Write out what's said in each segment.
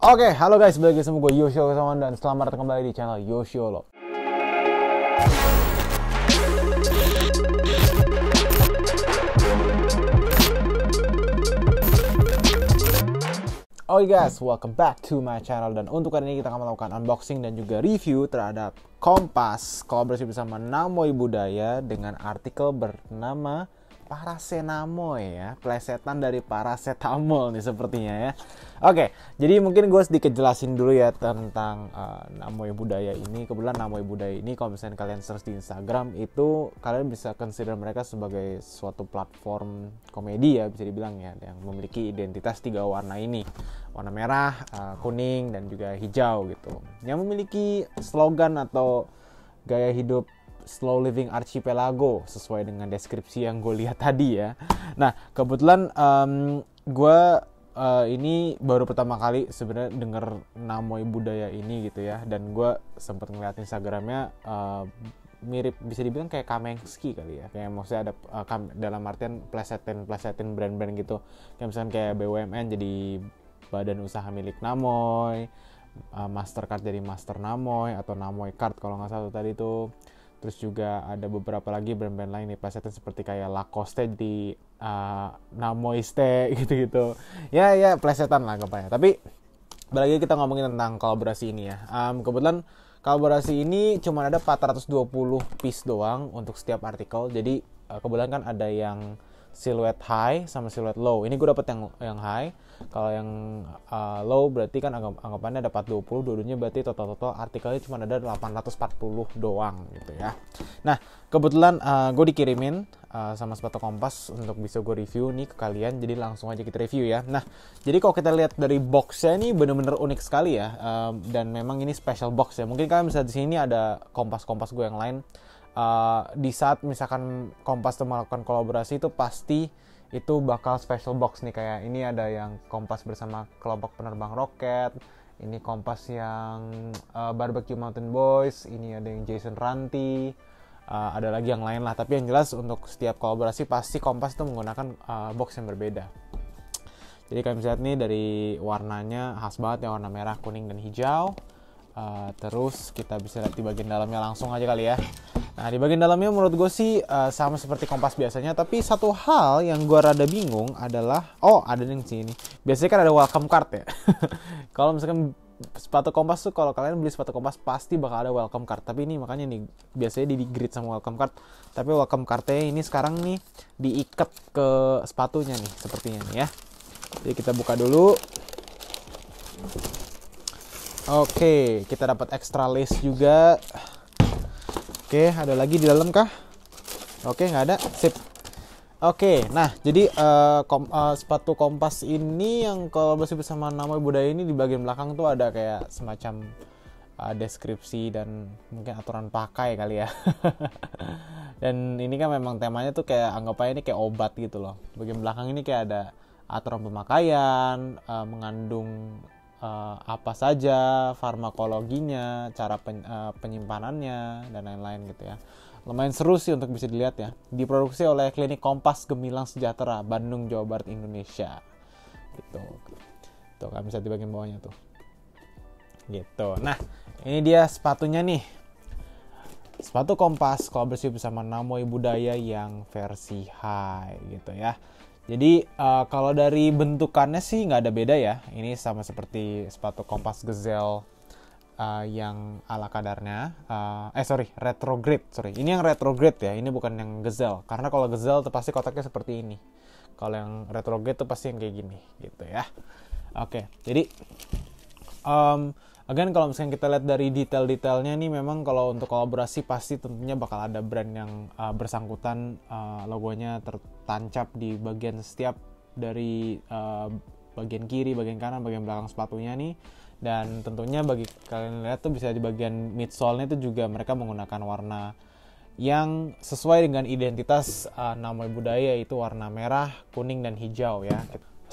Oke, halo guys, balik lagi sama gue Yoshio Kesawan dan selamat datang kembali di channel Yoshiolo. Oke guys, welcome back to my channel. Dan untuk kali ini kita akan melakukan unboxing dan juga review terhadap Kompas kolaborasi bersama Namoi Budaya dengan artikel bernama Paracetamol ya, plesetan dari paracetamol nih sepertinya ya. Oke, jadi mungkin gue sedikit jelasin dulu ya tentang Namoi Budaya ini. Kebetulan Namoi Budaya ini kalau misalnya kalian search di Instagram itu kalian bisa consider mereka sebagai suatu platform komedi ya, bisa dibilang ya, yang memiliki identitas 3 warna ini. Warna merah, kuning, dan juga hijau gitu. Yang memiliki slogan atau gaya hidup Slow Living Archipelago sesuai dengan deskripsi yang gue lihat tadi ya. Nah, kebetulan gue ini baru pertama kali sebenarnya denger Namoi Budaya ini gitu ya. Dan gue sempat ngeliat Instagramnya mirip, bisa dibilang kayak Kamengski kali ya. Kayak maksudnya ada dalam artian plesetin brand-brand gitu. Kayak misalnya kayak BUMN jadi badan usaha milik Namoi, Mastercard jadi Master Namoi atau Namoi Card kalau nggak salah tadi itu. Terus juga ada beberapa lagi brand-brand lain nih plesetan seperti kayak Lacoste di Namoiste gitu-gitu. Ya plesetan lah kebanyakan. Tapi balik lagi kita ngomongin tentang kolaborasi ini ya. Kebetulan kolaborasi ini cuma ada 420 piece doang untuk setiap artikel. Jadi kebetulan kan ada yang silhouette high sama silhouette low. Ini gue dapet yang high. Kalau yang low berarti kan anggapannya ada 420, dua-duanya berarti total artikelnya cuma ada 840 doang gitu ya. Nah, kebetulan gue dikirimin sama sepatu Kompas untuk bisa gue review nih ke kalian. Jadi langsung aja kita review ya. Nah, jadi kalau kita lihat dari boxnya ini bener-bener unik sekali ya. Dan memang ini special box ya. Mungkin kalian bisa di sini ada Kompas gue yang lain. Di saat misalkan Kompas tuh melakukan kolaborasi itu pasti itu bakal special box nih, kayak ini ada yang Kompas bersama kelompok penerbang roket, ini Kompas yang Barbecue Mountain Boys, ini ada yang Jason Ranti, ada lagi yang lain lah. Tapi yang jelas untuk setiap kolaborasi pasti Kompas itu menggunakan box yang berbeda. Jadi kalian bisa lihat nih dari warnanya khas banget ya, warna merah, kuning, dan hijau. Terus kita bisa lihat di bagian dalamnya langsung aja kali ya. Nah, di bagian dalamnya menurut gue sih sama seperti Kompas biasanya. Tapi satu hal yang gue rada bingung adalah, ada yang sini. Biasanya kan ada welcome card ya. Kalau misalkan sepatu Kompas tuh, kalau kalian beli sepatu Kompas pasti bakal ada welcome card. Tapi ini makanya nih, biasanya di grid sama welcome card. Tapi welcome cardnya ini sekarang nih diikat ke sepatunya nih, sepertinya nih ya. Jadi kita buka dulu. Oke, kita dapat extra lace juga. Oke, ada lagi di dalam kah? Oke, nggak ada. Sip. Oke, nah jadi sepatu Kompas ini yang kolaborasi bersama Namoi Budaya ini di bagian belakang tuh ada kayak semacam deskripsi dan mungkin aturan pakai kali ya. Dan ini kan memang temanya tuh kayak anggap aja ini kayak obat gitu loh. Bagian belakang ini kayak ada aturan pemakaian, mengandung apa saja, farmakologinya, cara penyimpanannya, dan lain-lain gitu ya. Lumayan seru sih untuk bisa dilihat ya. Diproduksi oleh Klinik Kompas Gemilang Sejahtera, Bandung, Jawa Barat, Indonesia. Gitu. Tuh kan bisa di bagian bawahnya tuh. Gitu. Nah, ini dia sepatunya nih. Sepatu Kompas kolaborasi bersama Namoi Budaya yang versi high gitu ya. Jadi kalau dari bentukannya sih nggak ada beda ya. Ini sama seperti sepatu Kompas Gazelle yang ala kadarnya. Retrograde. Ini yang retrograde ya. Ini bukan yang Gazelle. Karena kalau Gazelle tuh pasti kotaknya seperti ini. Kalau yang retrograde tuh pasti yang kayak gini gitu ya. Oke, jadi again kalau misalnya kita lihat dari detail-detailnya nih, memang kalau untuk kolaborasi pasti tentunya bakal ada brand yang bersangkutan, logonya tertancap di bagian setiap dari bagian kiri, bagian kanan, bagian belakang sepatunya nih. Dan tentunya bagi kalian lihat tuh bisa di bagian midsole-nya itu juga mereka menggunakan warna yang sesuai dengan identitas Namoi Budaya, yaitu warna merah, kuning, dan hijau ya.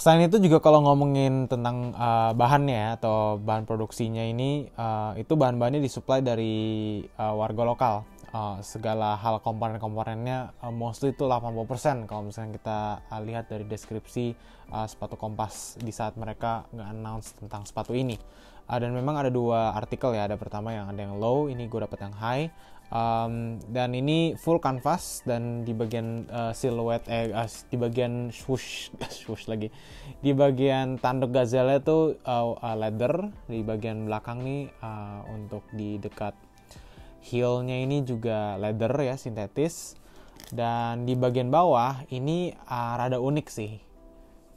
Selain itu juga kalau ngomongin tentang bahannya atau bahan produksinya ini, itu bahan-bahannya disuplai dari warga lokal. segala hal komponen-komponennya mostly itu 80% kalau misalnya kita lihat dari deskripsi sepatu Kompas di saat mereka nge-announce tentang sepatu ini. Dan memang ada 2 artikel ya, ada pertama yang ada yang low, ini gue dapet yang high. Dan ini full canvas, dan di bagian siluet di bagian swoosh lagi, di bagian tanduk gazelle itu leather, di bagian belakang nih untuk di dekat heelnya ini juga leather ya, sintetis, dan di bagian bawah ini rada unik sih.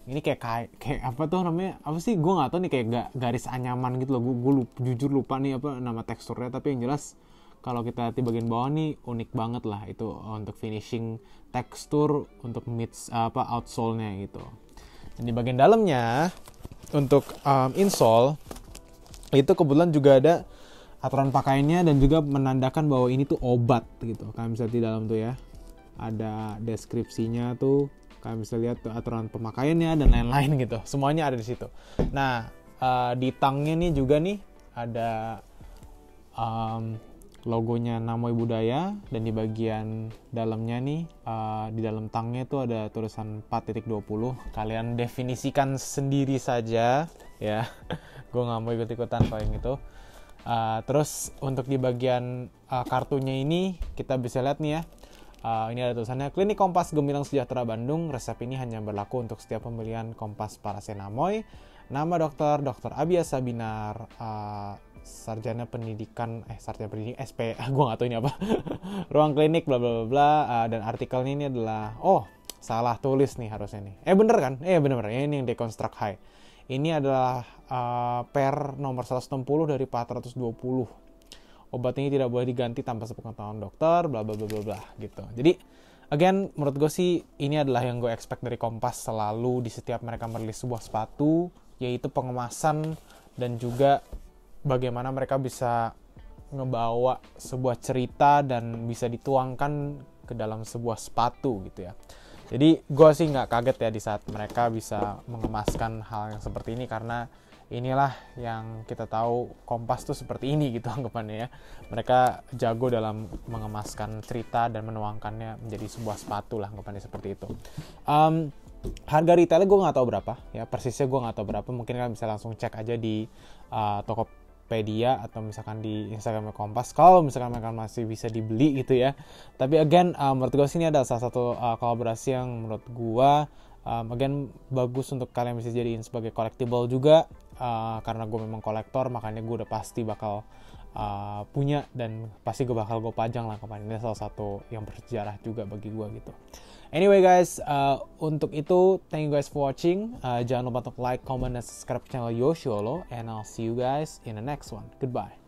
Ini kayak apa tuh namanya, apa sih, gue nggak tahu nih, kayak garis anyaman gitu loh. Gue jujur lupa nih apa nama teksturnya, tapi yang jelas kalau kita lihat di bagian bawah nih unik banget lah itu untuk finishing tekstur untuk outsole-nya gitu. Dan di bagian dalamnya untuk insole itu kebetulan juga ada aturan pakaiannya dan juga menandakan bahwa ini tuh obat gitu. Kalian bisa di dalam tuh ya ada deskripsinya tuh, kalian bisa lihat tuh aturan pemakaiannya dan lain-lain gitu. Semuanya ada di situ. Nah di tangnya nih juga nih ada logonya Namoi Budaya, dan di bagian dalamnya nih di dalam tangnya itu ada tulisan 4.20. Kalian definisikan sendiri saja ya. Gue nggak mau ikut-ikutan kalau yang itu. Terus untuk di bagian kartunya ini kita bisa lihat nih ya. Ini ada tulisannya Klinik Kompas Gemilang Sejahtera Bandung. Resep ini hanya berlaku untuk setiap pembelian Kompas Paracet Namoi. Nama Dr. Abiasa Binar, sarjana pendidikan SP, gue nggak tahu ini apa. Ruang klinik bla bla bla. Dan artikelnya ini adalah salah tulis nih harusnya nih. Bener kan? Bener ya, ini yang Deconstruct High. Ini adalah per nomor 160 dari 420. Obat ini tidak boleh diganti tanpa sepengetahuan dokter, bla bla bla bla bla gitu. Jadi again, menurut gue sih ini adalah yang gue expect dari Kompas selalu di setiap mereka merilis sebuah sepatu, yaitu pengemasan dan juga bagaimana mereka bisa ngebawa sebuah cerita dan bisa dituangkan ke dalam sebuah sepatu gitu ya. Jadi gue sih nggak kaget ya di saat mereka bisa mengemaskan hal yang seperti ini, karena inilah yang kita tahu Kompas tuh seperti ini gitu anggapannya ya. Mereka jago dalam mengemaskan cerita dan menuangkannya menjadi sebuah sepatu lah, anggapannya seperti itu. Harga retailnya gue nggak tahu berapa ya, persisnya gue nggak tahu berapa. Mungkin kalian bisa langsung cek aja di Tokopedia atau misalkan di Instagram Kompas kalau misalkan mereka masih bisa dibeli gitu ya. Tapi again, menurut gue sini ada salah satu kolaborasi yang menurut gue again bagus untuk kalian bisa jadiin sebagai collectible juga. Karena gue memang kolektor, makanya gue udah pasti bakal punya, dan pasti gue pajang lah kemarin. Ini salah satu yang bersejarah juga bagi gue gitu. Anyway guys, untuk itu thank you guys for watching. Jangan lupa untuk like, comment, dan subscribe channel Yoshiolo, and I'll see you guys in the next one. Goodbye.